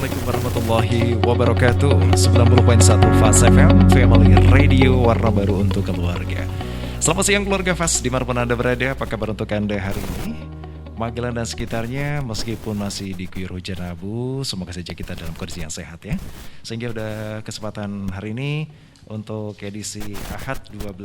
Assalamualaikum warahmatullahi wabarakatuh. 90.1 Fast FM, Family Radio, warna baru untuk keluarga. Selamat siang keluarga Fast, dimanapun Anda berada. Apa kabar untuk Anda hari ini? Magelang dan sekitarnya, meskipun masih diguyur hujan abu, semoga saja kita dalam kondisi yang sehat ya. Sehingga udah kesempatan hari ini untuk edisi Ahad 12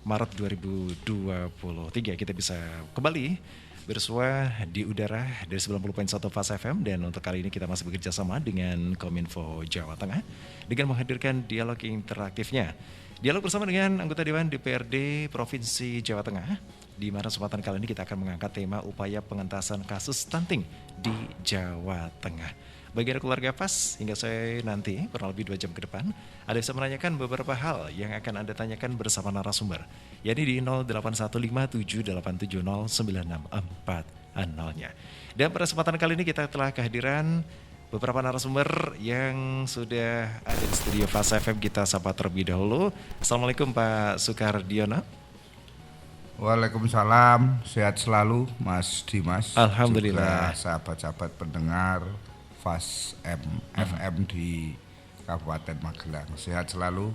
Maret 2023 kita bisa kembali bersua di udara dari 90.1 Fast FM, dan untuk kali ini kita masih bekerja sama dengan Kominfo Jawa Tengah dengan menghadirkan dialog interaktifnya. Dialog bersama dengan anggota Dewan DPRD Provinsi Jawa Tengah, di mana kesempatan kali ini kita akan mengangkat tema upaya pengentasan kasus stunting di Jawa Tengah. Bagi keluarga Fast, hingga saya nanti kurang lebih 2 jam ke depan, Anda bisa menanyakan beberapa hal yang akan Anda tanyakan bersama narasumber, yakni di 081578709640-nya. Dan pada kesempatan kali ini kita telah kehadiran beberapa narasumber yang sudah ada di studio Fast FM. Kita sapa terlebih dahulu. Assalamualaikum Pak Sukardiono. Waalaikumsalam, sehat selalu Mas Dimas. Alhamdulillah. Juga sahabat-sahabat pendengar Fast FM di Kabupaten Magelang, sehat selalu.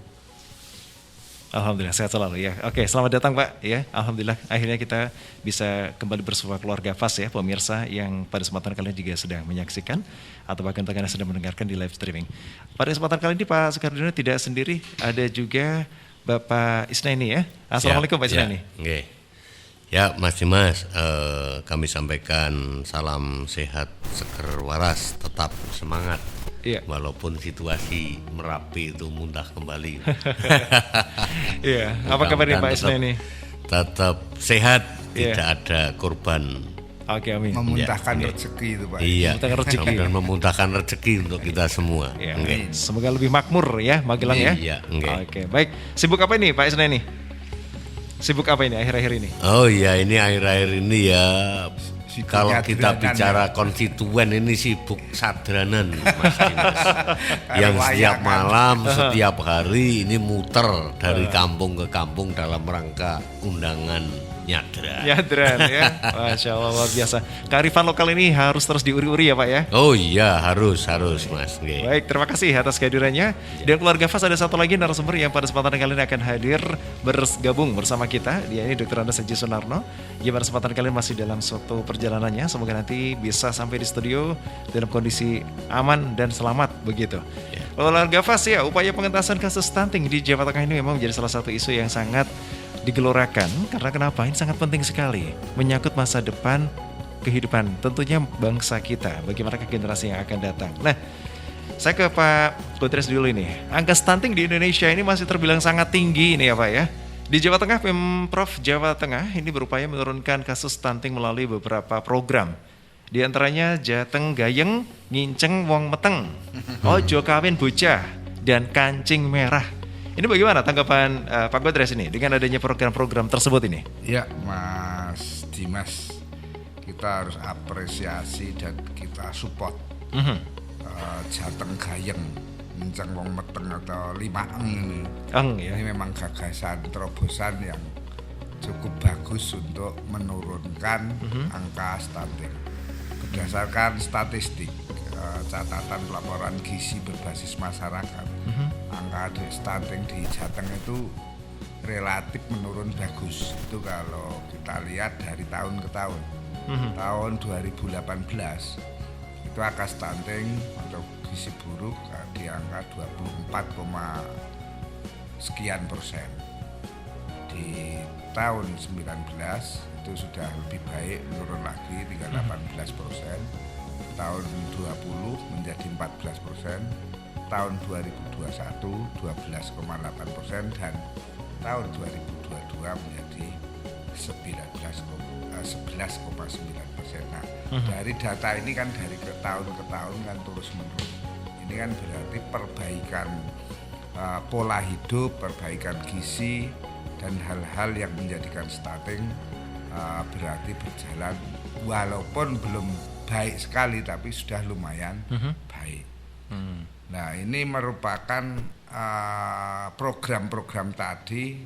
Alhamdulillah sehat selalu ya. Oke, selamat datang Pak ya. Alhamdulillah akhirnya kita bisa kembali bersua keluarga Fast ya, pemirsa yang pada kesempatan kali ini juga sedang menyaksikan atau bahkan yang sedang mendengarkan di live streaming. Pada kesempatan kali ini Pak Sukardiono tidak sendiri, ada juga Bapak Isnaini ya. Assalamualaikum Pak Isnaini. Okay. Ya Mas Dimas, kami sampaikan salam sehat, seger waras, tetap semangat. Iya. Walaupun situasi Merapi itu muntah kembali. Iya. Apa kabar nih Pak Isnaini? Tetap sehat, tidak ada korban. Oke, amin. Memuntahkan Ya, rezeki itu Pak. Iya, memuntahkan rezeki. Dan memuntahkan rezeki untuk kita semua. Ya, Okay. semoga lebih makmur ya Magelang ya. Iya, okay. Oke, baik. Sibuk apa ini Pak Isnaini? Sibuk apa ini akhir-akhir ini? Oh iya, ini akhir-akhir ini ya. Kalau kita bicara ya. konstituen ini sibuk sadranan Mas Dimas. Yang setiap malam, setiap hari ini muter dari kampung ke kampung dalam rangka undangan nyadran. Nyadran ya, Masya Allah luar biasa. Kearifan lokal ini harus terus diuri-uri ya Pak ya. Oh iya, harus Mas. Okay. Baik, terima kasih atas kehadirannya. Dan keluarga Fast, ada satu lagi narasumber yang pada kesempatan kali ini akan hadir bergabung bersama kita. Dia ini Dr. Andes Haji Sunarno. Dia pada kesempatan kali ini masih dalam suatu perjalanannya. Semoga nanti bisa sampai di studio dalam kondisi aman dan selamat begitu. Yeah. Keluarga Fast ya, upaya pengentasan kasus stunting di Jawa Tengah ini memang menjadi salah satu isu yang sangat digelorakan, karena kenapa? Ini sangat penting sekali, menyangkut masa depan kehidupan tentunya bangsa kita, bagaimana generasi yang akan datang. Nah, saya ke Pak Kudres dulu ini. Angka stunting di Indonesia ini masih terbilang sangat tinggi ini ya Pak ya. Di Jawa Tengah, Pemprov Jawa Tengah ini berupaya menurunkan kasus stunting melalui beberapa program. Di antaranya Jateng Gayeng, Nginceng Wong Meteng, Ojo Kawin Bocah, dan Kancing Merah. Ini bagaimana tanggapan Pak Godres ini dengan adanya program-program tersebut ini? Ya Mas Dimas, kita harus apresiasi dan kita support Jateng Gayeng, Nginceng Wong Meteng atau 5 ini. Ya. Ini memang gagasan terobosan yang cukup bagus untuk menurunkan angka stunting. Berdasarkan statistik catatan pelaporan gizi berbasis masyarakat, angka stunting di Jateng itu relatif menurun bagus. Itu kalau kita lihat dari tahun ke tahun. Tahun 2018 itu angka stunting untuk gizi buruk di angka 24, sekian persen. Di tahun 19 itu sudah lebih baik, menurun lagi tinggal 18%. Tahun 20 menjadi 14%, tahun 2021 12,8%, dan tahun 2022 menjadi 11,9%. Nah, dari data ini kan dari tahun ke tahun kan terus menurun. Ini kan berarti perbaikan pola hidup, perbaikan gizi, dan hal-hal yang menjadikan stunting berarti berjalan, walaupun belum baik sekali tapi sudah lumayan baik. Nah, ini merupakan program-program tadi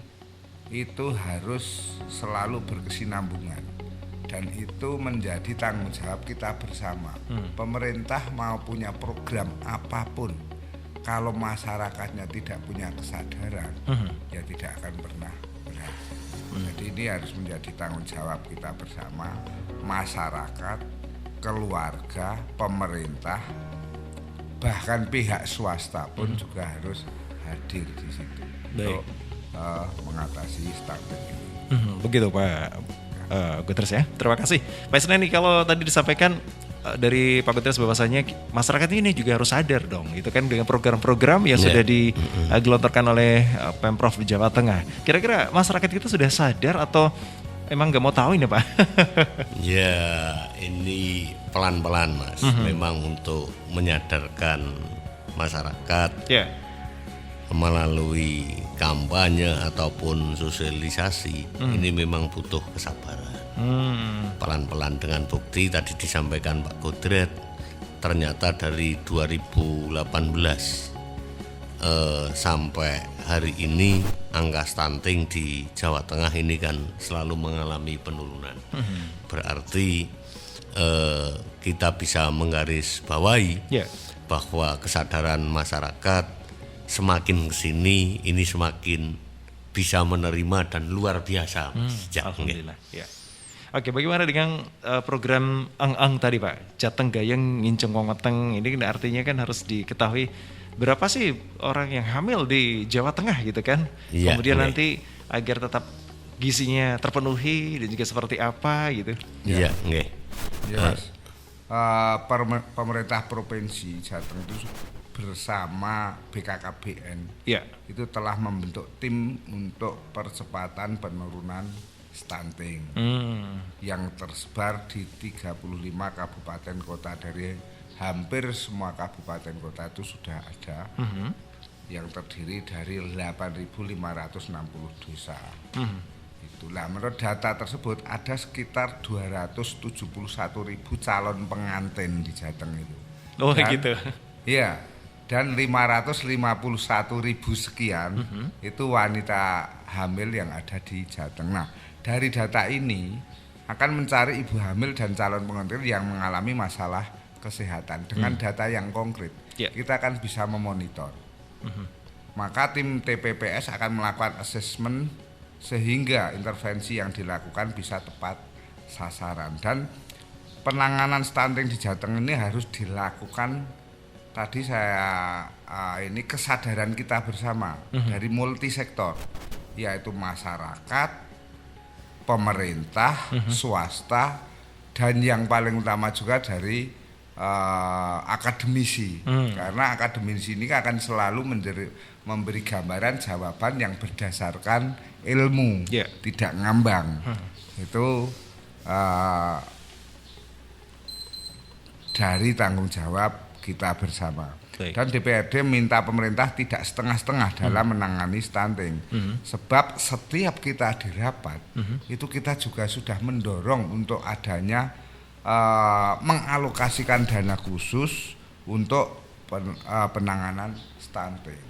itu harus selalu berkesinambungan dan itu menjadi tanggung jawab kita bersama. Pemerintah mau punya program apapun, kalau masyarakatnya tidak punya kesadaran, ya tidak akan pernah berhasil. Jadi ini harus menjadi tanggung jawab kita bersama, masyarakat, keluarga, pemerintah, bahkan pihak swasta pun juga harus hadir di situ untuk mengatasi stunting ini. Begitu Pak Gutierrez ya. Terima kasih Pak Isneni. Kalau tadi disampaikan dari Pak Gutierrez bahwasanya masyarakat ini juga harus sadar dong, itu kan dengan program-program yang sudah digelontorkan oleh Pemprov Jawa Tengah. Kira-kira masyarakat itu sudah sadar atau emang nggak mau tahu ini Pak? Ya ini pelan-pelan Mas, memang untuk menyadarkan masyarakat melalui kampanye ataupun sosialisasi ini memang butuh kesabaran. Pelan-pelan dengan bukti tadi disampaikan Pak Gutierrez, ternyata dari 2018 sampai hari ini angka stunting di Jawa Tengah ini kan selalu mengalami penurunan. Berarti kita bisa menggarisbawahi bahwa kesadaran masyarakat semakin kesini ini semakin bisa menerima dan luar biasa. Alhamdulillah. Ya. Oke, bagaimana dengan program ang-ang tadi Pak? Jateng Gayeng Nginceng Wongeteng ini artinya kan harus diketahui berapa sih orang yang hamil di Jawa Tengah gitu kan? Kemudian nanti agar tetap gizinya terpenuhi dan juga seperti apa gitu? Iya, Mas. Pemerintah Provinsi Jateng itu bersama BKKBN itu telah membentuk tim untuk percepatan penurunan stunting yang tersebar di 35 kabupaten kota. Dari hampir semua kabupaten kota itu sudah ada yang terdiri dari 8.560 desa. Itulah menurut data tersebut ada sekitar 271.000 calon pengantin di Jateng itu. Oh gitu. Iya. Dan 551.000 sekian itu wanita hamil yang ada di Jateng. Nah, dari data ini akan mencari ibu hamil dan calon pengantin yang mengalami masalah kesehatan dengan data yang konkret. Kita akan bisa memonitor. Maka tim TPPS akan melakukan assessment sehingga intervensi yang dilakukan bisa tepat sasaran. Dan penanganan stunting di Jateng ini harus dilakukan. Tadi ini kesadaran kita bersama dari multisektor, yaitu masyarakat, pemerintah, swasta, dan yang paling utama juga dari akademisi. Karena akademisi ini akan selalu memberi gambaran jawaban yang berdasarkan ilmu, tidak ngambang. Itu dari tanggung jawab kita bersama. Dan DPRD minta pemerintah tidak setengah-setengah dalam menangani stunting. Sebab setiap kita di rapat itu kita juga sudah mendorong untuk adanya mengalokasikan dana khusus untuk penanganan stunting.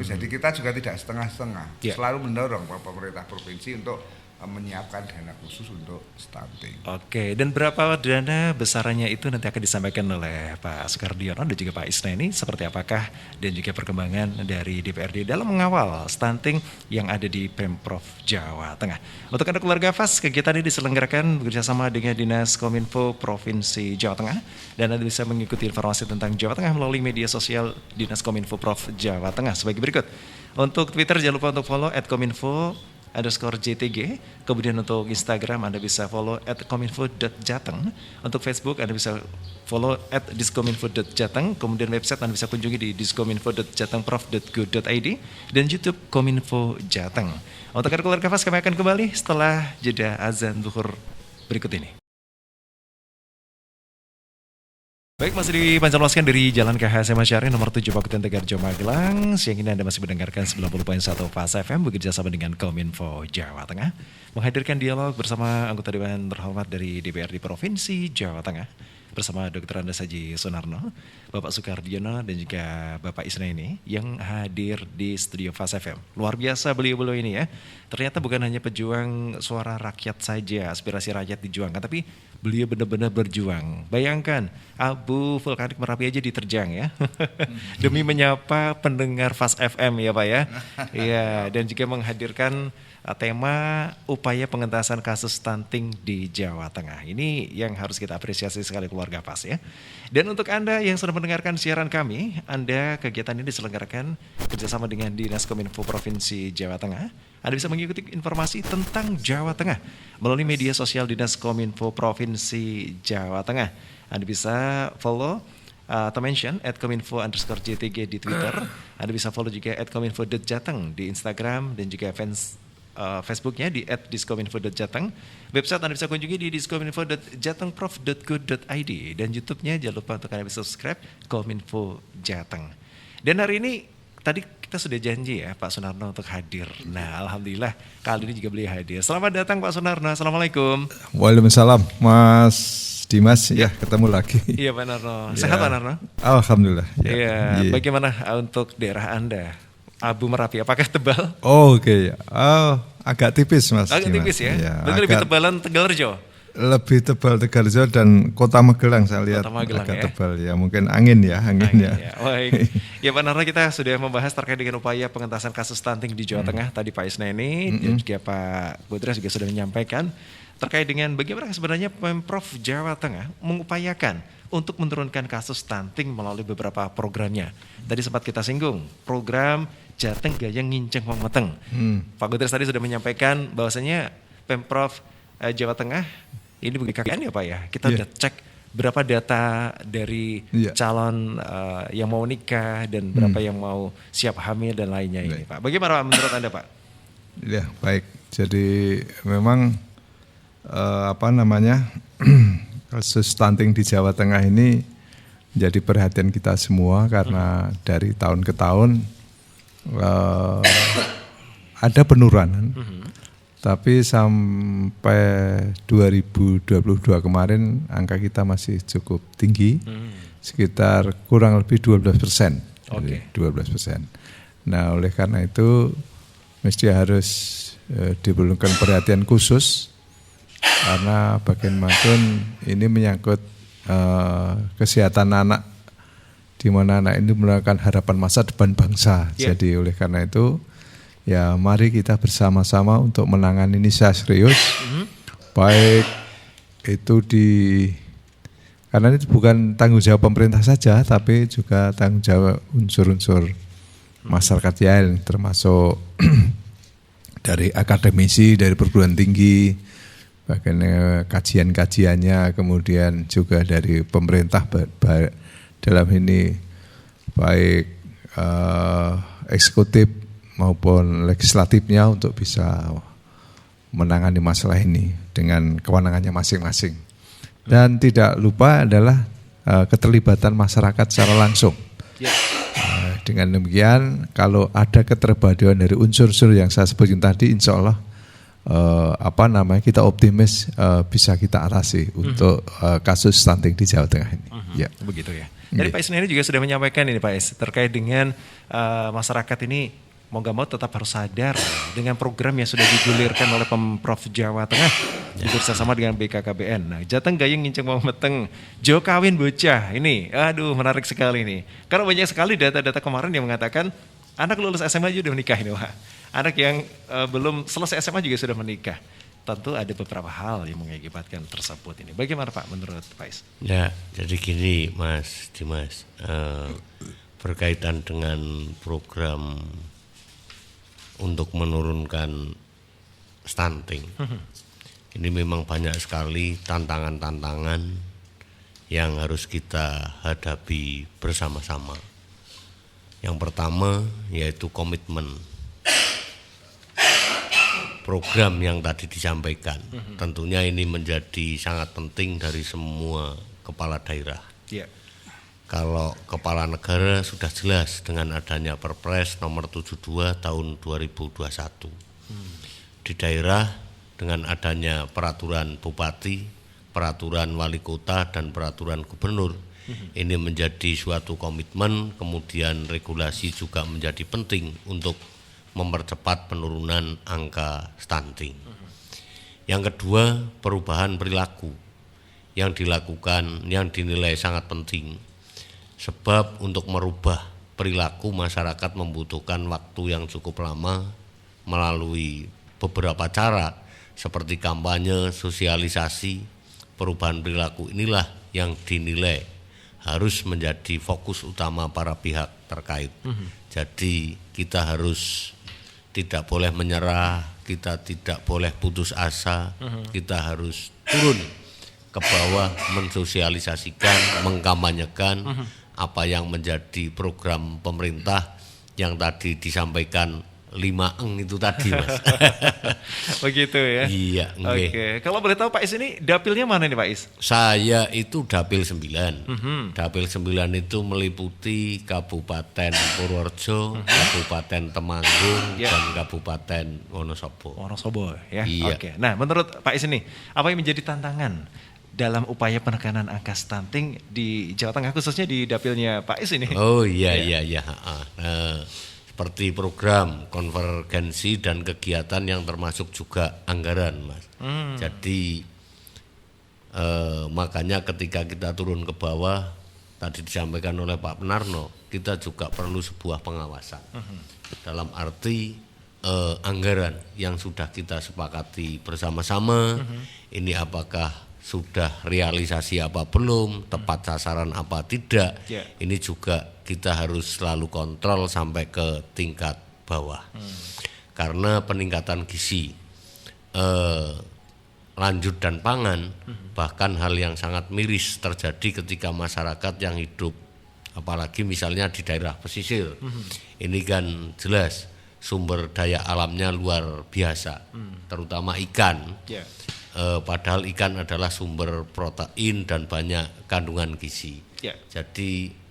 Jadi kita juga tidak setengah-setengah. Selalu mendorong pemerintah provinsi untuk menyiapkan dana khusus untuk stunting. Oke, dan berapa dana besarannya itu nanti akan disampaikan oleh Pak Sukardiono dan juga Pak Isneni, seperti apakah dan juga perkembangan dari DPRD dalam mengawal stunting yang ada di Pemprov Jawa Tengah. Untuk Anda keluarga FAS, kegiatan ini diselenggarakan bekerjasama dengan Dinas Kominfo Provinsi Jawa Tengah, dan Anda bisa mengikuti informasi tentang Jawa Tengah melalui media sosial Dinas Kominfo Prov Jawa Tengah sebagai berikut. Untuk Twitter jangan lupa untuk follow @kominfo_JTG. Kemudian untuk Instagram Anda bisa follow @kominfo.jateng. Untuk Facebook Anda bisa follow @diskominfo.jateng. Kemudian website Anda bisa kunjungi di diskominfo.jatengprov.go.id dan YouTube Kominfo Jateng. Untuk keluarga FAS kami akan kembali setelah jeda azan zuhur berikut ini. Baik, masih dipancarloskan dari Jalan KH Masyari nomor 7 Pakutan Tegarjo Magelang. Siang ini Anda masih mendengarkan 90.1 Fas FM bekerja sama dengan Kominfo Jawa Tengah, menghadirkan dialog bersama anggota Dewan terhormat dari DPRD Provinsi Jawa Tengah, bersama Dr. Andes Haji Sunarno, Bapak Sukardiono dan juga Bapak Isnaini yang hadir di studio Fast FM. Luar biasa beliau-beliau ini ya. Ternyata bukan hanya pejuang suara rakyat saja, aspirasi rakyat dijuangkan, tapi beliau benar-benar berjuang. Bayangkan, abu vulkanik Merapi aja diterjang ya. Demi menyapa pendengar Fast FM ya Pak ya. Iya, dan juga menghadirkan tema upaya pengentasan kasus stunting di Jawa Tengah. Ini yang harus kita apresiasi sekali keluarga Fast ya. Dan untuk Anda yang sudah mendengarkan siaran kami, kegiatan ini diselenggarakan kerjasama dengan Dinas Kominfo Provinsi Jawa Tengah. Anda bisa mengikuti informasi tentang Jawa Tengah melalui media sosial Dinas Kominfo Provinsi Jawa Tengah. Anda bisa follow atau mention @kominfo_JTG di Twitter. Anda bisa follow juga @kominfo.jateng di Instagram dan juga Facebooknya di @diskominfo.jateng. Website Anda bisa kunjungi di diskominfo.jatengprof.go.id dan YouTube-nya jangan lupa untuk Anda bisa subscribe Kominfo Jateng. Dan hari ini tadi kita sudah janji ya Pak Sunarno untuk hadir. Nah, alhamdulillah kali ini juga beliau hadir. Selamat datang Pak Sunarno. Assalamualaikum. Waalaikumsalam Mas Dimas, ya ketemu lagi. Iya Pak Narno. Sehat Pak Narno? Alhamdulillah. Iya. Bagaimana untuk daerah Anda? Abu Merapi, apakah tebal? Oke. Agak tipis Mas. Agak Dimas. tipis ya? Ya, Berarti lebih tebalan Tegalrejo? Lebih tebal Tegalrejo dan Kota Magelang saya lihat Magelang, agak ya? tebal ya. Mungkin angin ya. Ya. Baik. Ya Pak Narno, kita sudah membahas terkait dengan upaya pengentasan kasus stunting di Jawa Tengah. Tadi Pak Isnaini dan juga Pak Budres juga sudah menyampaikan terkait dengan bagaimana sebenarnya Pemprov Jawa Tengah mengupayakan untuk menurunkan kasus stunting melalui beberapa programnya. Tadi sempat kita singgung, program Jateng Gayeng Nginceng Wong Meteng. Pak Budres tadi sudah menyampaikan bahwasanya Pemprov Jawa Tengah ini BKKBN ya Pak ya. Kita udah cek berapa data dari calon yang mau nikah dan berapa yang mau siap hamil dan lainnya ini Pak. Bagaimana Pak menurut Anda Pak? Ya baik. Jadi memang kasus stunting di Jawa Tengah ini menjadi perhatian kita semua karena dari tahun ke tahun ada penurunan. Tapi sampai 2022 kemarin angka kita masih cukup tinggi, sekitar kurang lebih 12%. Oke. 12%. Nah, oleh karena itu mesti harus diperlukan perhatian khusus karena bagaimanapun ini menyangkut kesehatan anak, di mana anak ini merupakan harapan masa depan bangsa. Jadi oleh karena itu ya mari kita bersama-sama untuk menangani ini secara serius, baik itu karena ini bukan tanggung jawab pemerintah saja, tapi juga tanggung jawab unsur-unsur masyarakat lain, termasuk dari akademisi, dari perguruan tinggi, bagaimana kajian-kajiannya, kemudian juga dari pemerintah dalam ini baik eksekutif maupun legislatifnya untuk bisa menangani masalah ini dengan kewenangannya masing-masing. Dan tidak lupa adalah keterlibatan masyarakat secara langsung. Dengan demikian, kalau ada keterpaduan dari unsur-unsur yang saya sebutkan tadi, insya Allah kita optimis bisa kita atasi untuk kasus stunting di Jawa Tengah ini. Begitu ya. Jadi Pak Isnaini juga sudah menyampaikan ini Pak Is, terkait dengan masyarakat ini mau gak mau tetap harus sadar dengan program yang sudah digulirkan oleh Pemprov Jawa Tengah bersama dengan BKKBN. Nah, Jateng Gayeng Nginceng Wong Meteng, Jo kawin bocah ini, aduh menarik sekali nih. Karena banyak sekali data-data kemarin yang mengatakan anak lulus SMA juga sudah menikah ini Pak. Anak yang belum selesai SMA juga sudah menikah. Tentu ada beberapa hal yang mengakibatkan tersebut ini. Bagaimana Pak menurut Pak Is? Ya, jadi gini Mas Dimas, berkaitan dengan program untuk menurunkan stunting. Ini memang banyak sekali tantangan-tantangan yang harus kita hadapi bersama-sama. Yang pertama yaitu komitmen program yang tadi disampaikan. Tentunya ini menjadi sangat penting dari semua kepala daerah. Kalau kepala negara sudah jelas dengan adanya Perpres nomor 72 tahun 2021. Di daerah dengan adanya peraturan bupati, peraturan wali kota dan peraturan gubernur. Ini menjadi suatu komitmen, kemudian regulasi juga menjadi penting untuk mempercepat penurunan angka stunting. Yang kedua, perubahan perilaku yang dilakukan, yang dinilai sangat penting. Sebab untuk merubah perilaku masyarakat membutuhkan waktu yang cukup lama melalui beberapa cara seperti kampanye, sosialisasi. Perubahan perilaku inilah yang dinilai harus menjadi fokus utama para pihak terkait. Jadi kita harus tidak boleh menyerah, kita tidak boleh putus asa, kita harus turun ke bawah mensosialisasikan, mengkampanyekan apa yang menjadi program pemerintah yang tadi disampaikan 5 itu tadi, Mas. Begitu ya. Iya, nggih. Oke. Kalau boleh tahu Pak Is ini dapilnya mana nih Pak Is? Saya itu Dapil 9. Dapil 9 itu meliputi Kabupaten Purworejo, Kabupaten Temanggung, dan Kabupaten Wonosobo. Wonosobo ya. Iya. Oke. Nah, menurut Pak Is ini, apa yang menjadi tantangan dalam upaya penekanan angka stunting di Jawa Tengah, khususnya di dapilnya Pak Is ini? Oh iya. Seperti program konvergensi dan kegiatan yang termasuk juga anggaran, Mas. Jadi makanya ketika kita turun ke bawah, tadi disampaikan oleh Pak Penarno, kita juga perlu sebuah pengawasan. Dalam arti anggaran yang sudah kita sepakati bersama-sama, ini apakah sudah realisasi apa belum, tepat sasaran apa tidak, ini juga kita harus selalu kontrol sampai ke tingkat bawah. Karena peningkatan gizi lanjut dan pangan, bahkan hal yang sangat miris terjadi ketika masyarakat yang hidup, apalagi misalnya di daerah pesisir, ini kan jelas sumber daya alamnya luar biasa, terutama ikan. Padahal ikan adalah sumber protein dan banyak kandungan gizi. Jadi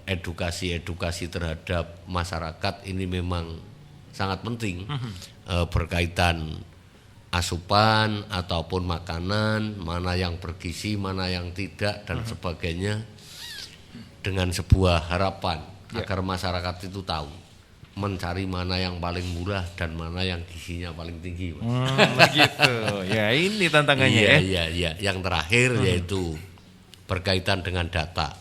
edukasi terhadap masyarakat ini memang sangat penting, berkaitan asupan ataupun makanan, mana yang bergizi, mana yang tidak dan sebagainya, dengan sebuah harapan agar masyarakat itu tahu mencari mana yang paling murah dan mana yang gizinya paling tinggi, Mas. Begitu. Ya, ini tantangannya Iya. Yang terakhir yaitu berkaitan dengan data,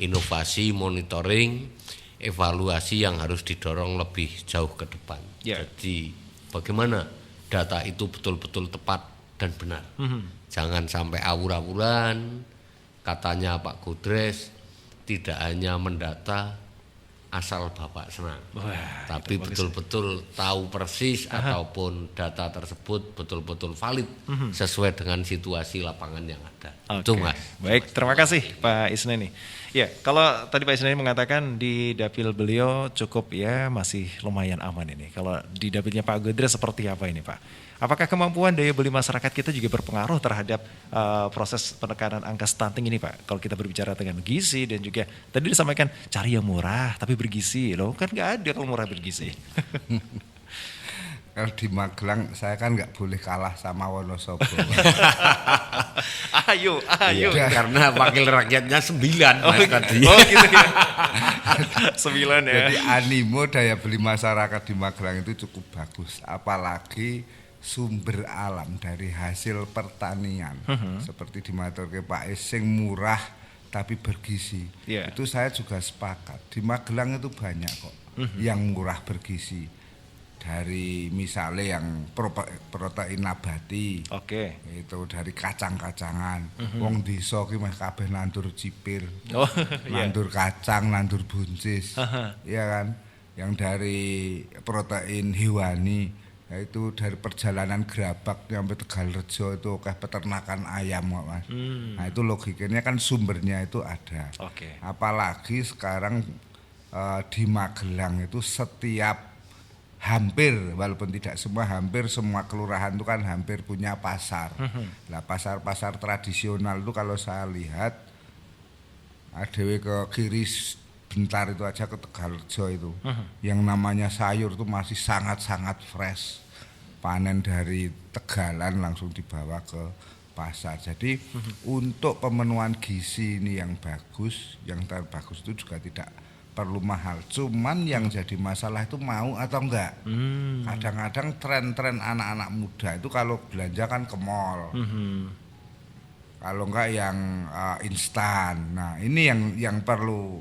inovasi, monitoring, evaluasi yang harus didorong lebih jauh ke depan. Jadi bagaimana data itu betul-betul tepat dan benar. Jangan sampai awur-awuran, katanya Pak Godres tidak hanya mendata asal Bapak senang, tapi betul-betul tahu persis ataupun data tersebut betul-betul valid sesuai dengan situasi lapangan yang ada. Itu, Mas. Baik, terima kasih Pak Isneni. Ya, kalau tadi Pak Isneni mengatakan di dapil beliau cukup ya, masih lumayan aman ini. Kalau di dapilnya Pak Godres seperti apa ini Pak? Apakah kemampuan daya beli masyarakat kita juga berpengaruh terhadap proses penekanan angka stunting ini Pak? Kalau kita berbicara dengan gizi dan juga tadi disampaikan cari yang murah tapi bergizi. Loh kan nggak ada kalau murah bergizi. Kalau di Magelang saya kan nggak boleh kalah sama Wonosobo. Ayo. Karena wakil rakyatnya 9 Mas tadi. Oh gitu ya. 9 ya. Jadi animo daya beli masyarakat di Magelang itu cukup bagus. Apalagi sumber alam dari hasil pertanian seperti dimaturke Pak Is sing murah tapi bergizi. Itu saya juga sepakat. Di Magelang itu banyak kok yang murah bergizi. Dari misalnya yang protein nabati. Itu dari kacang-kacangan. Wong desa ki meh kabeh nandur cipir. Nandur kacang, nandur buncis. Iya kan? Yang dari protein hewani. Yaitu dari perjalanan Gerabak sampai Tegalrejo itu kayak peternakan ayam kok Mas. Nah itu logikanya kan sumbernya itu ada. Apalagi sekarang di Magelang itu setiap hampir walaupun tidak semua, hampir semua kelurahan itu kan hampir punya pasar. Nah pasar-pasar tradisional itu kalau saya lihat adewe ke kiri bentar itu aja ke Tegalrejo itu, yang namanya sayur itu masih sangat-sangat fresh, panen dari Tegalan langsung dibawa ke pasar. Jadi untuk pemenuhan gizi ini yang bagus, yang terbagus itu juga tidak perlu mahal. Cuman yang jadi masalah itu mau atau enggak. Kadang-kadang tren-tren anak-anak muda itu kalau belanja kan ke mall. Kalau enggak yang instan. Nah, ini yang perlu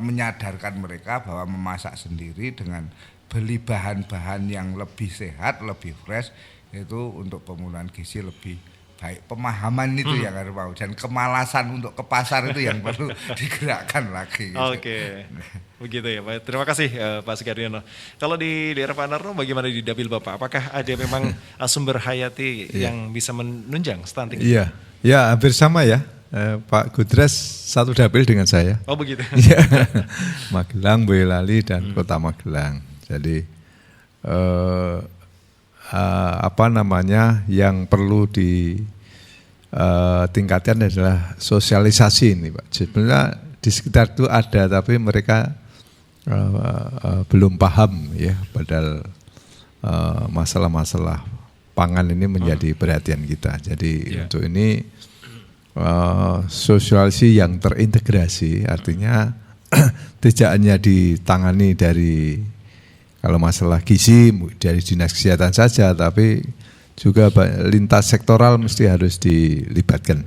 menyadarkan mereka bahwa memasak sendiri dengan beli bahan-bahan yang lebih sehat, lebih fresh, itu untuk pemenuhan gizi lebih baik. Pemahaman itu yang harus mau, dan kemalasan untuk ke pasar itu yang perlu digerakkan lagi. Gitu. Oke, begitu ya Pak. Terima kasih Pak Sukardiono. Kalau di daerah Pak Narno bagaimana di dapil Bapak? Apakah ada memang sumber hayati yang bisa menunjang stunting? Iya, ya hampir sama ya. Pak Gudres satu dapil dengan saya. Oh begitu. Iya. Magelang, Boyolali dan Kota Magelang. Jadi yang perlu ditingkatkan adalah sosialisasi ini Pak. Sebenarnya di sekitar itu ada, tapi mereka belum paham ya, padahal masalah-masalah pangan ini menjadi perhatian kita. Jadi untuk ini sosialisasi yang terintegrasi, artinya tidak hanya ditangani dari kalau masalah gizi dari dinas kesehatan saja, tapi juga lintas sektoral mesti harus dilibatkan.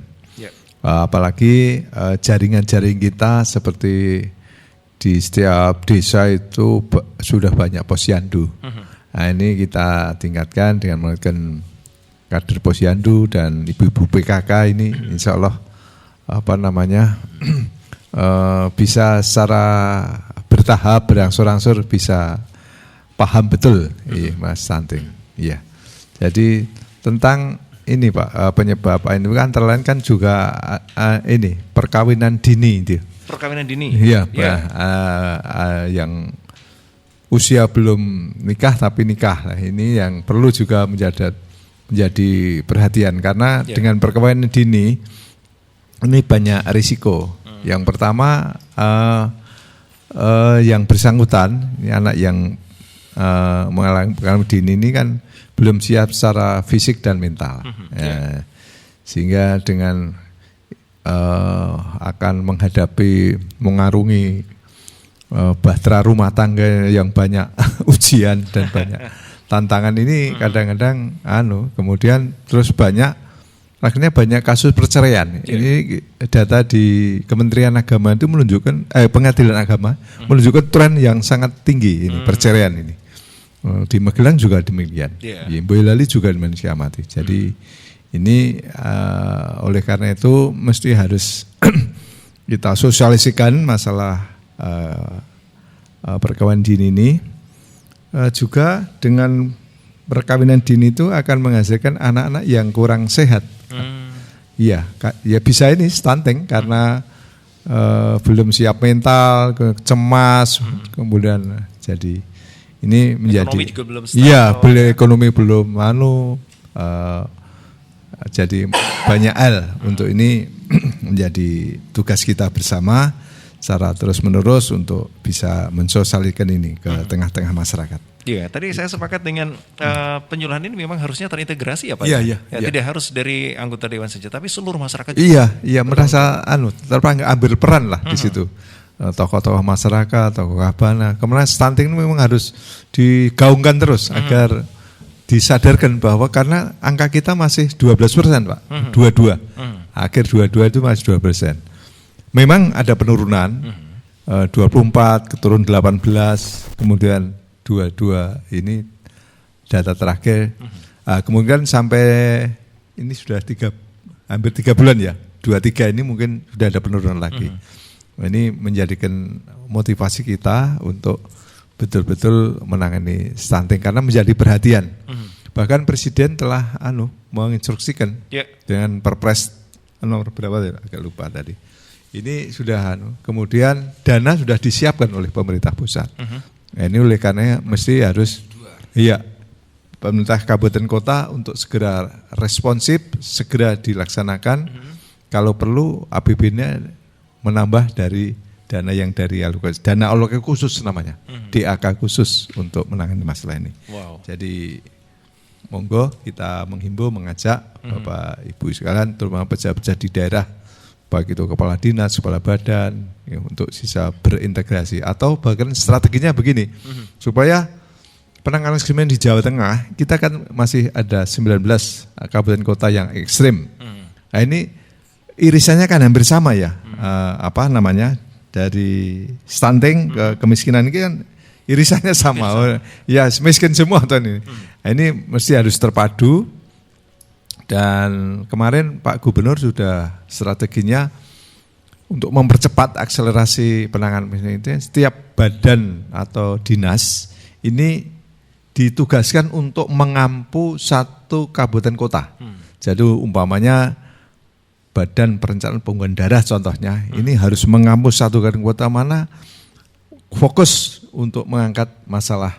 Apalagi jaringan-jaring kita seperti di setiap desa itu sudah banyak posyandu. Nah ini kita tingkatkan dengan melakukan kader posyandu dan ibu-ibu PKK ini, insya Allah bisa secara bertahap, berangsur-angsur bisa paham betul, iya Mas Santing. Iya. Jadi tentang ini Pak, penyebab ini kan antara lain kan juga ini perkawinan dini itu. Perkawinan dini. Iya, yang usia belum nikah tapi nikah. Nah, ini yang perlu juga menjadi perhatian, karena dengan perkawinan dini ini banyak risiko. Yang pertama yang bersangkutan, ini anak yang mengalami perkawinan dini ini kan belum siap secara fisik dan mental, sehingga dengan akan mengarungi bahtera rumah tangga yang banyak ujian dan banyak tantangan ini, kadang-kadang kemudian terus akhirnya banyak kasus perceraian. Ini data di Kementerian Agama itu menunjukkan, Pengadilan Agama menunjukkan tren yang sangat tinggi ini perceraian ini. Di Magelang juga demikian, di Boyolali juga demikian mati. Jadi ini oleh karena itu mesti harus kita sosialisasikan masalah perkawinan dini ini. Juga dengan perkawinan dini itu akan menghasilkan anak-anak yang kurang sehat. Iya, ya bisa ini stunting karena belum siap mental, cemas, kemudian jadi ini menjadi ekonomi juga belum stabil. Ekonomi belum jadi banyak hal untuk ini menjadi tugas kita bersama secara terus-menerus untuk bisa mensosialisasikan ini ke tengah-tengah masyarakat. Iya, tadi saya sepakat dengan penyuluhan ini memang harusnya terintegrasi ya Pak. Iya. Tidak harus dari anggota dewan saja, tapi seluruh masyarakat juga. Iya, merasa ambil peran lah di situ. Tokoh-tokoh masyarakat, tokoh Kabana. Kemudian stunting ini memang harus digaungkan terus agar disadarkan bahwa karena angka kita masih 12% Pak, 22. Akhir 22 itu masih 2%. Memang ada penurunan, 24 turun 18, kemudian 22 ini data terakhir. Kemudian sampai ini sudah hampir 3 bulan ya, 23 ini mungkin sudah ada penurunan lagi. Ini menjadikan motivasi kita untuk betul-betul menangani stunting karena menjadi perhatian. Bahkan Presiden telah menginstruksikan dengan Perpres nomor berapa ya, agak lupa tadi. Ini sudah kemudian dana sudah disiapkan oleh pemerintah pusat. Nah, ini oleh karena mesti harus pemerintah kabupaten kota untuk segera responsif, segera dilaksanakan. Kalau perlu APBD-nya menambah dari dana yang dari alokasi, dana alokasi khusus namanya, DAK khusus untuk menangani masalah ini. Jadi monggo kita menghimbau, mengajak Bapak Ibu sekalian, terutama pejabat-pejabat di daerah, baik itu kepala dinas, kepala badan, ya, untuk bisa berintegrasi. Atau bahkan strateginya begini, supaya penanganan kemiskinan di Jawa Tengah, kita kan masih ada 19 kabupaten kota yang ekstrim. Nah ini irisannya kan hampir sama ya, dari stunting ke kemiskinan ini kan irisannya sama, ya miskin semua tahun ini. Nah, ini mesti harus terpadu, dan kemarin Pak Gubernur sudah strateginya untuk mempercepat akselerasi penanganan kemiskinan itu, setiap badan atau dinas ini ditugaskan untuk mengampu satu kabupaten kota. Jadi umpamanya Badan Perencanaan Pembangunan Daerah contohnya, ini harus mengampu satu kabupaten kota mana fokus untuk mengangkat masalah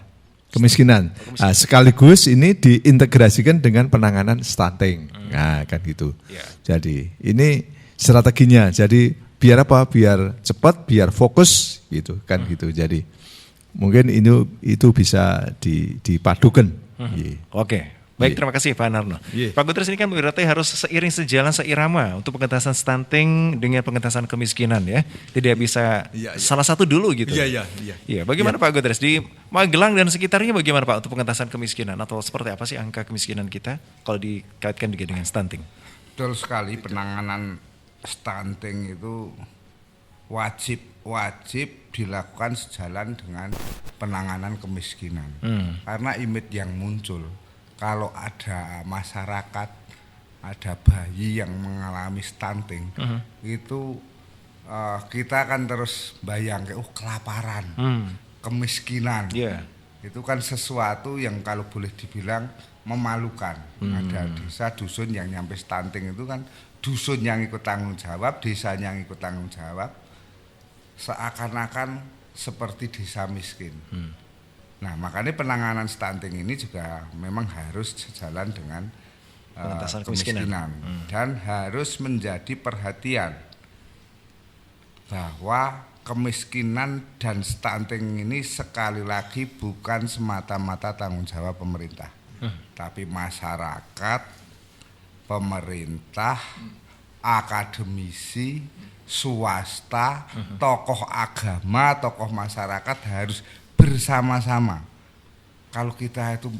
kemiskinan. Nah, sekaligus ini diintegrasikan dengan penanganan stunting. Nah, kan gitu. Jadi ini strateginya. Jadi biar apa? Biar cepat, biar fokus gitu, kan gitu. Jadi mungkin itu bisa dipadukan. Oke. Baik, terima kasih Pak Narno. Pak Gudres, ini kan berarti harus seiring sejalan seirama untuk pengentasan stunting dengan pengentasan kemiskinan ya. Tidak bisa salah satu dulu gitu. Iya. Bagaimana Pak Gudres di Magelang dan sekitarnya, bagaimana Pak untuk pengentasan kemiskinan, atau seperti apa sih angka kemiskinan kita kalau dikaitkan juga dengan stunting? Betul sekali, penanganan stunting itu wajib dilakukan sejalan dengan penanganan kemiskinan. Karena image yang muncul, kalau ada masyarakat, ada bayi yang mengalami stunting, itu kita akan terus bayangkan, kelaparan, kemiskinan. Itu kan sesuatu yang kalau boleh dibilang memalukan. Ada desa, dusun yang nyampe stunting itu kan dusun yang ikut tanggung jawab, desanya yang ikut tanggung jawab, seakan-akan seperti desa miskin. Nah, makanya penanganan stunting ini juga memang harus sejalan dengan kemiskinan. Dan harus menjadi perhatian bahwa kemiskinan dan stunting ini sekali lagi bukan semata-mata tanggung jawab pemerintah, tapi masyarakat, pemerintah, akademisi, swasta, tokoh agama, tokoh masyarakat harus bersama-sama. Kalau kita itu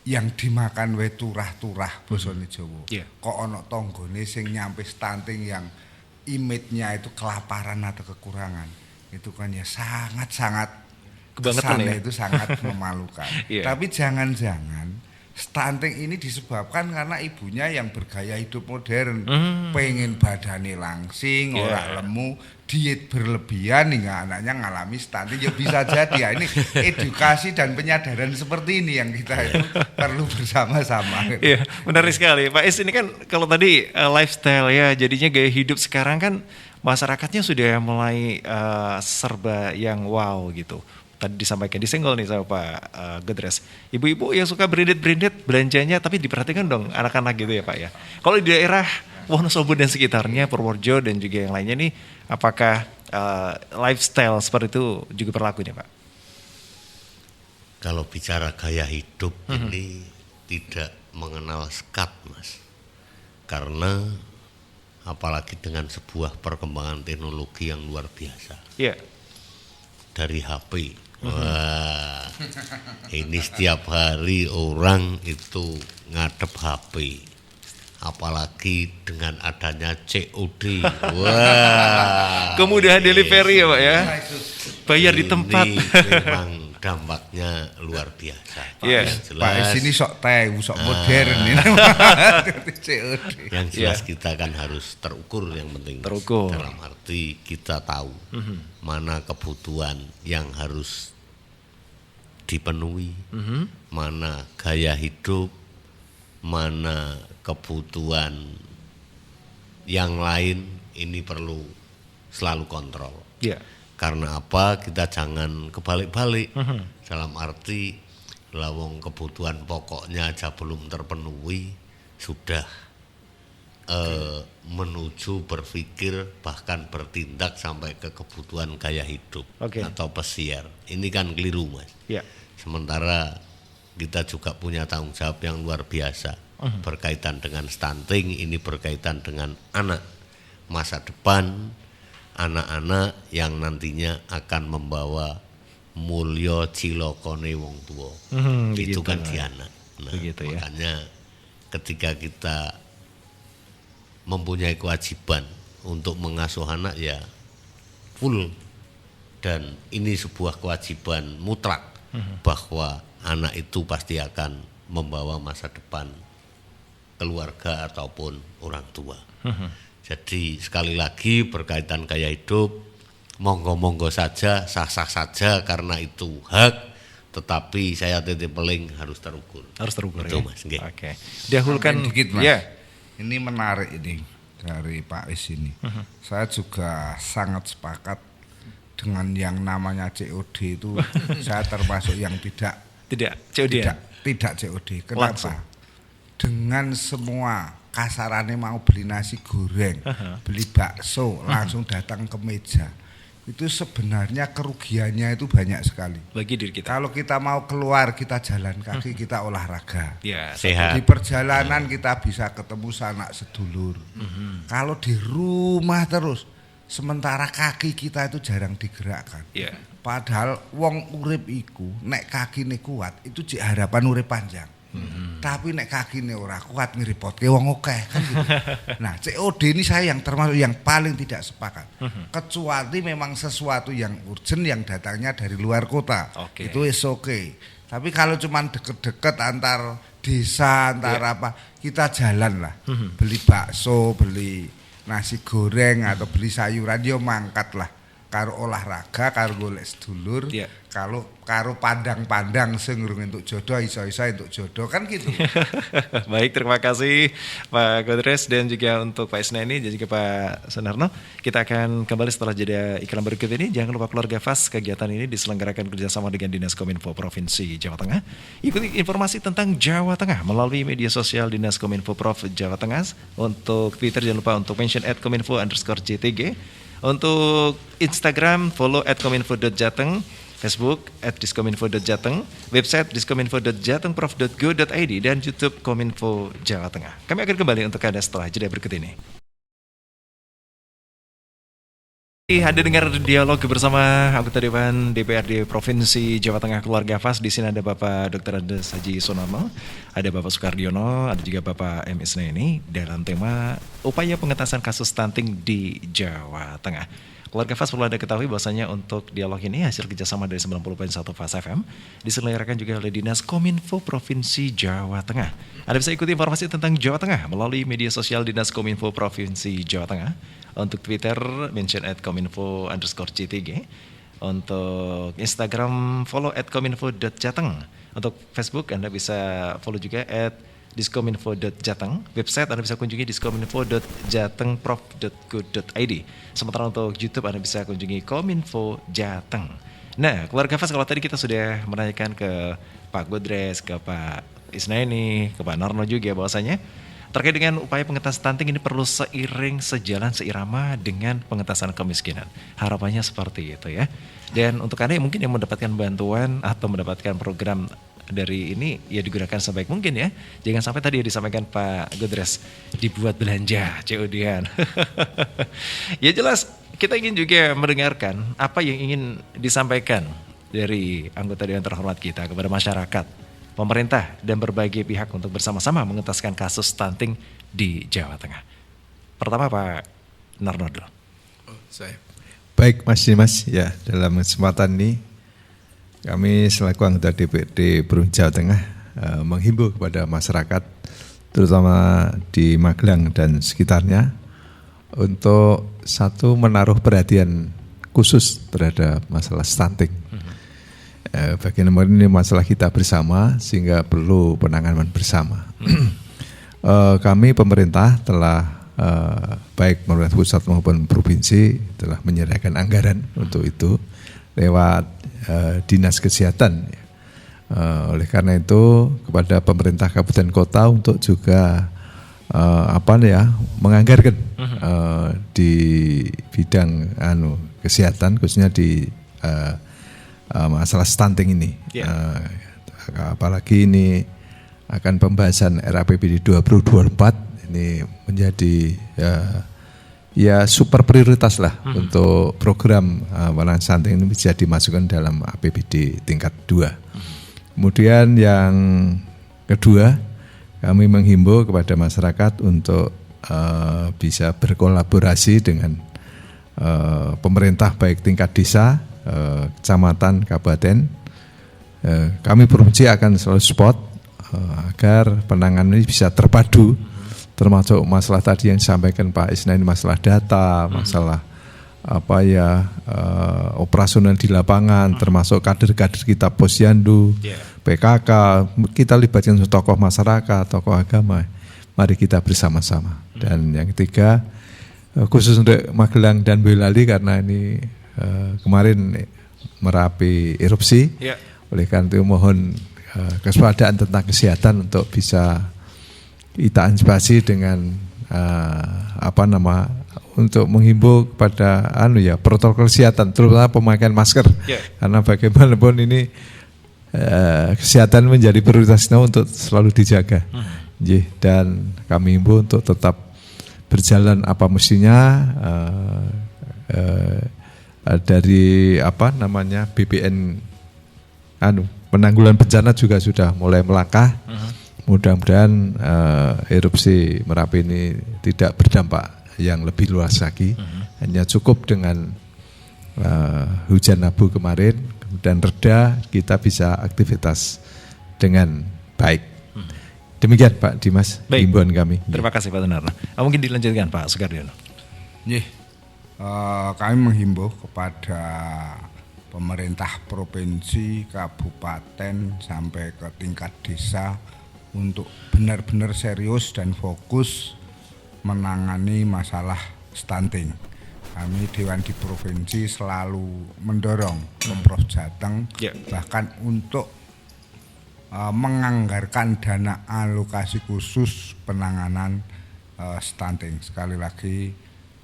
yang dimakan we turah-turah bosone Jawa. Kok ana tanggane sing nyampe stunting yang image-nya itu kelaparan atau kekurangan. Itu kan ya sangat-sangat kebangetan ya. Itu sangat memalukan. Tapi jangan-jangan stunting ini disebabkan karena ibunya yang bergaya hidup modern, pengen badannya langsing, ora lemu, diet berlebihan hingga anaknya ngalami stunting. Ya bisa jadi ya, ini edukasi dan penyadaran seperti ini yang kita itu perlu bersama-sama. Iya, menarik sekali Pak Is. Ini kan kalau tadi lifestyle ya, jadinya gaya hidup sekarang kan masyarakatnya sudah mulai serba yang wow gitu. Tadi disampaikan disenggol nih sama Pak Gudres. Ibu-ibu yang suka branded belanjanya, tapi diperhatikan dong anak-anak gitu ya Pak ya. Kalau di daerah Wonosobo dan sekitarnya, Purworejo dan juga yang lainnya nih, apakah lifestyle seperti itu juga berlaku nih Pak? Kalau bicara gaya hidup ini tidak mengenal sekat, Mas. Karena apalagi dengan sebuah perkembangan teknologi yang luar biasa. Dari HP. Wah, ini setiap hari orang itu ngadep HP. Apalagi dengan adanya COD. Wah. Kemudahan delivery ya Pak ya. Bayar di tempat. Memang dampaknya luar biasa. Pak sini sok sok modern ini. Yang jelas kita kan harus terukur, yang penting. Terukur. Dalam arti kita tahu mana kebutuhan yang harus dipenuhi, mana gaya hidup, mana kebutuhan yang lain, ini perlu selalu kontrol. Karena apa? Kita jangan kebalik-balik. Dalam arti lawang kebutuhan pokoknya aja belum terpenuhi, sudah menuju berpikir bahkan bertindak sampai ke kebutuhan gaya hidup atau pesiar. Ini kan keliru Mas. Sementara kita juga punya tanggung jawab yang luar biasa berkaitan dengan stunting. Ini berkaitan dengan anak masa depan, anak-anak yang nantinya akan membawa mulya cilokone wong tua. Itu kan di anak. Nah, begitu ya. makanya ketika kita mempunyai kewajiban untuk mengasuh anak ya full, dan ini sebuah kewajiban mutlak bahwa anak itu pasti akan membawa masa depan keluarga ataupun orang tua. Jadi sekali lagi berkaitan gaya hidup, monggo-monggo saja, sah-sah saja karena itu hak, tetapi saya titip peling harus terukur. Harus terukur Betul, ya. Mas, nggih. Oke. Dahulukan Dikit, Mas. ya. Ini menarik ini dari Pak Is ini. Saya juga sangat sepakat dengan yang namanya COD itu. Saya termasuk yang tidak COD. tidak COD. Kenapa? Langsung. Dengan semua kasarannya mau beli nasi goreng, beli bakso, langsung datang ke meja. Itu sebenarnya kerugiannya itu banyak sekali. Bagi diri kita. Kalau kita mau keluar, kita jalan kaki, kita olahraga. Ya, Sehat. Di perjalanan kita bisa ketemu sanak sedulur. Kalau di rumah terus, sementara kaki kita itu jarang digerakkan. ya. Padahal wong urip iku nek kakine kuat itu jek harapan urip panjang. Tapi nek kakine ora kuat ngrepotke wong akeh kan gitu. Nah, COD ini saya yang termasuk yang paling tidak sepakat. Kecuali memang sesuatu yang urgent yang datangnya dari luar kota. Oke. Itu is okay. Tapi kalau cuman deket-deket antar desa, antar apa, kita jalan lah. Beli bakso, beli nasi goreng atau beli sayuran yo mangkat lah. Karo olahraga, karo golek sedulur, Iya. karo pandang-pandang sing urung entuk jodoh, iso-iso entuk jodoh kan gitu. Baik, terima kasih Pak Godres dan juga untuk Pak Isnani dan juga Pak Sunarno. Kita akan kembali setelah jeda iklan berikut ini. Jangan lupa keluarga FAS, kegiatan ini diselenggarakan kerjasama dengan Dinas Kominfo Provinsi Jawa Tengah. Ikuti informasi tentang Jawa Tengah melalui media sosial Dinas Kominfo Prov Jawa Tengah. Untuk Twitter jangan lupa untuk mention @kominfo_jtg. Untuk Instagram follow @kominfo.jateng, Facebook @diskominfo.jateng, website diskominfo.jatengprof.go.id, dan YouTube Kominfo Jawa Tengah. Kami akan kembali untuk Anda setelah jeda berikut ini. Anda dengar dialog bersama anggota Dewan DPRD Provinsi Jawa Tengah Keluarga FAS. Di sini ada Bapak Dr. Andes Haji Sunarno, ada Bapak Sukardiono, ada juga Bapak M. Isnani dalam tema upaya pengentasan kasus stunting di Jawa Tengah. Keluarga FAS perlu Anda ketahui bahwasanya untuk dialog ini hasil kerjasama dari 90.1 FAS FM diselenggarakan juga oleh Dinas Kominfo Provinsi Jawa Tengah. Anda bisa ikuti informasi tentang Jawa Tengah melalui media sosial Dinas Kominfo Provinsi Jawa Tengah. Untuk Twitter mention @kominfo_jtg. Untuk Instagram follow @kominfo.jateng. Untuk Facebook Anda bisa follow juga @diskominfo.jateng. Website Anda bisa kunjungi diskominfo.jatengprof.go.id. Sementara untuk YouTube Anda bisa kunjungi Kominfo Jateng. Nah, keluarga FAS, kalau tadi kita sudah menanyakan ke Pak Godres, ke Pak Isnani, ke Pak Narno juga bahwasanya terkait dengan upaya pengentasan stunting ini perlu seiring, sejalan, seirama dengan pengentasan kemiskinan. Harapannya seperti itu ya. Dan untuk Anda yang mungkin yang mendapatkan bantuan atau mendapatkan program dari ini, ya digunakan sebaik mungkin ya. Jangan sampai tadi yang disampaikan Pak Godres dibuat belanja COD-an. Ya jelas kita ingin juga mendengarkan apa yang ingin disampaikan dari anggota Dewan terhormat kita kepada masyarakat, pemerintah, dan berbagai pihak untuk bersama-sama mengentaskan kasus stunting di Jawa Tengah. Pertama Pak Narno dulu. Baik Mas Dimas, ya dalam kesempatan ini kami selaku anggota DPRD Provinsi Jawa Tengah menghimbau kepada masyarakat, terutama di Magelang dan sekitarnya, untuk satu menaruh perhatian khusus terhadap masalah stunting. Bagaimana ini masalah kita bersama sehingga perlu penanganan bersama. Kami pemerintah telah baik pemerintah pusat maupun provinsi telah menyediakan anggaran untuk itu lewat dinas kesehatan. Oleh karena itu kepada pemerintah kabupaten kota untuk juga menganggarkan di bidang kesehatan khususnya di masalah stunting ini. apalagi ini akan pembahasan RAPBD 2024 ini menjadi ya super prioritas lah untuk program penanganan stunting ini bisa dimasukkan dalam APBD tingkat 2. Kemudian yang kedua, kami menghimbau kepada masyarakat untuk bisa berkolaborasi dengan pemerintah baik tingkat desa, kecamatan, kabupaten. Kami provinsi akan selalu support agar penanganan ini bisa terpadu, termasuk masalah tadi yang disampaikan Pak Isna ini masalah data, masalah operasional di lapangan, termasuk kader-kader kita Posyandu, PKK, kita libatkan tokoh masyarakat, tokoh agama. Mari kita bersama-sama. Dan yang ketiga, khusus untuk Magelang dan Boyolali karena ini kemarin Merapi erupsi, oleh karena itu mohon kewaspadaan tentang kesehatan untuk bisa kita antisipasi dengan untuk menghimbau kepada protokol kesehatan, terutama pemakaian masker, karena bagaimanapun ini kesehatan menjadi prioritas untuk selalu dijaga. Dan kami himbau untuk tetap berjalan apa mestinya dari BPN penanggulangan bencana juga sudah mulai melangkah. Mudah-mudahan erupsi Merapi ini tidak berdampak yang lebih luas lagi. Hanya cukup dengan hujan abu kemarin, kemudian reda, kita bisa aktivitas dengan baik. Demikian Pak Dimas, himbauan kami. Terima kasih Pak Tunarno. Mungkin dilanjutkan Pak Sugardiono. Kami menghimbau kepada pemerintah provinsi, kabupaten sampai ke tingkat desa untuk benar-benar serius dan fokus menangani masalah stunting. Kami Dewan di provinsi selalu mendorong Pemprov Jateng bahkan untuk menganggarkan dana alokasi khusus penanganan stunting. Sekali lagi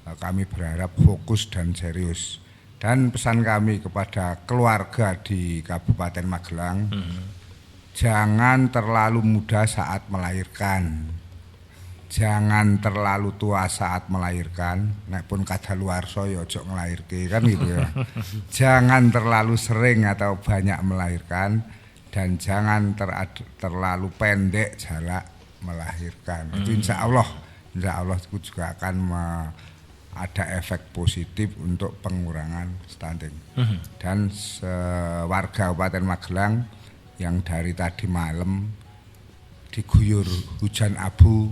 kami berharap fokus dan serius. Dan pesan kami kepada keluarga di Kabupaten Magelang, jangan terlalu muda saat melahirkan, jangan terlalu tua saat melahirkan. Nek pun kadaluwarsa ya ojo ngelahirke kan gitu ya. Jangan terlalu sering atau banyak melahirkan, dan jangan terlalu pendek jarak melahirkan. Itu insya Allah itu juga akan ada efek positif untuk pengurangan stunting. Dan warga Kabupaten Magelang yang dari tadi malam diguyur hujan abu,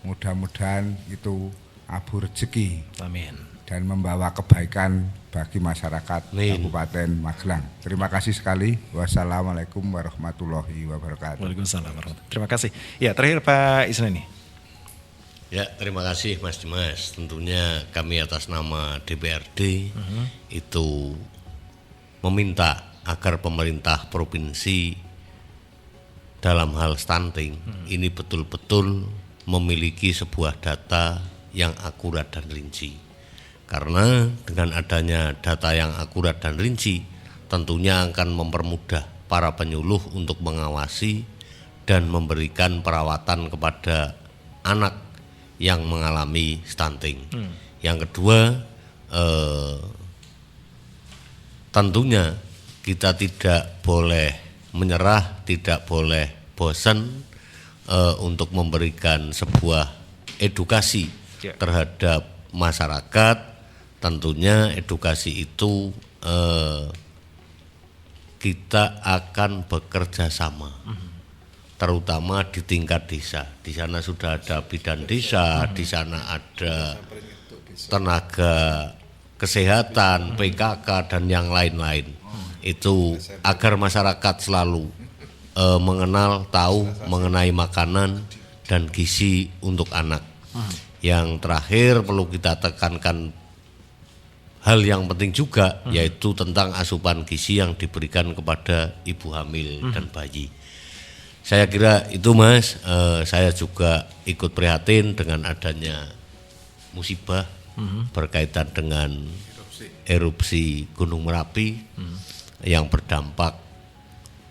mudah-mudahan itu abu rezeki. Amin. Dan membawa kebaikan bagi masyarakat Kabupaten Magelang. Terima kasih sekali. Wassalamualaikum warahmatullahi wabarakatuh. Waalaikumsalam warahmatullahi wabarakatuh. Terima kasih. Ya, terakhir Pak Isna nih. Ya, terima kasih Mas Dimas. Tentunya kami atas nama DPRD itu meminta agar pemerintah provinsi dalam hal stunting ini betul-betul memiliki sebuah data yang akurat dan rinci. Karena dengan adanya data yang akurat dan rinci tentunya akan mempermudah para penyuluh untuk mengawasi dan memberikan perawatan kepada anak yang mengalami stunting. Yang kedua, tentunya kita tidak boleh menyerah, tidak boleh bosan untuk memberikan sebuah edukasi terhadap masyarakat. Tentunya edukasi itu kita akan bekerja sama. Terutama di tingkat desa. Di sana sudah ada bidan desa, di sana ada tenaga kesehatan, PKK dan yang lain-lain. Itu agar masyarakat selalu mengenal, tahu mengenai makanan dan gizi untuk anak. Yang terakhir perlu kita tekankan hal yang penting juga, yaitu tentang asupan gizi yang diberikan kepada ibu hamil dan bayi. Saya kira itu Mas, saya juga ikut prihatin dengan adanya musibah berkaitan dengan erupsi Gunung Merapi yang berdampak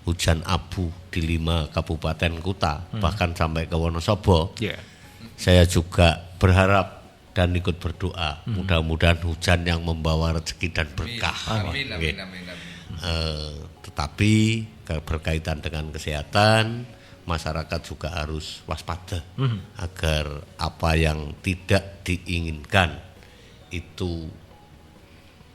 hujan abu di 5 kabupaten kota, bahkan sampai ke Wonosobo. Ya. Saya juga berharap dan ikut berdoa, mudah-mudahan hujan yang membawa rezeki dan berkah. Amin, Oke. amin. Tetapi berkaitan dengan kesehatan, masyarakat juga harus waspada agar apa yang tidak diinginkan itu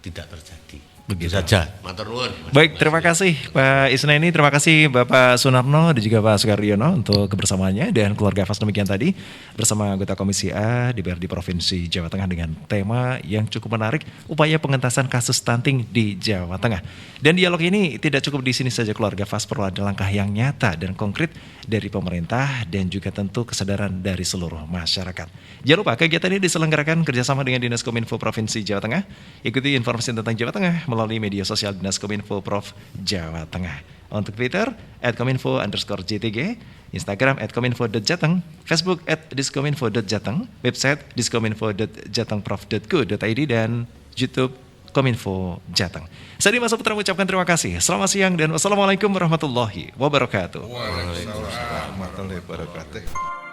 tidak terjadi. Begitu saja. Matur nuwun. Baik, terima kasih Pak Isnaini, terima kasih Bapak Sunarno dan juga Pak Sukaryono untuk kebersamaannya dan keluarga Fas demikian tadi bersama anggota Komisi A DPRD Provinsi Jawa Tengah dengan tema yang cukup menarik, upaya pengentasan kasus stunting di Jawa Tengah. Dan dialog ini tidak cukup di sini saja keluarga Fas, perlu ada langkah yang nyata dan konkret dari pemerintah dan juga tentu kesadaran dari seluruh masyarakat. Jangan lupa kegiatan ini diselenggarakan kerjasama dengan Dinas Kominfo Provinsi Jawa Tengah. Ikuti informasi tentang Jawa Tengah melalui media sosial Dinas Kominfo Prof Jawa Tengah. Untuk Twitter @kominfo_JTG, Instagram @kominfo.jateng, Facebook @diskominfo.jateng, website diskominfo.jatengprof.go.id dan YouTube Kominfo Jateng. Saya Dimas Putra mengucapkan terima kasih. Selamat siang dan wassalamualaikum warahmatullahi wabarakatuh. Waalaikumsalam warahmatullahi wabarakatuh.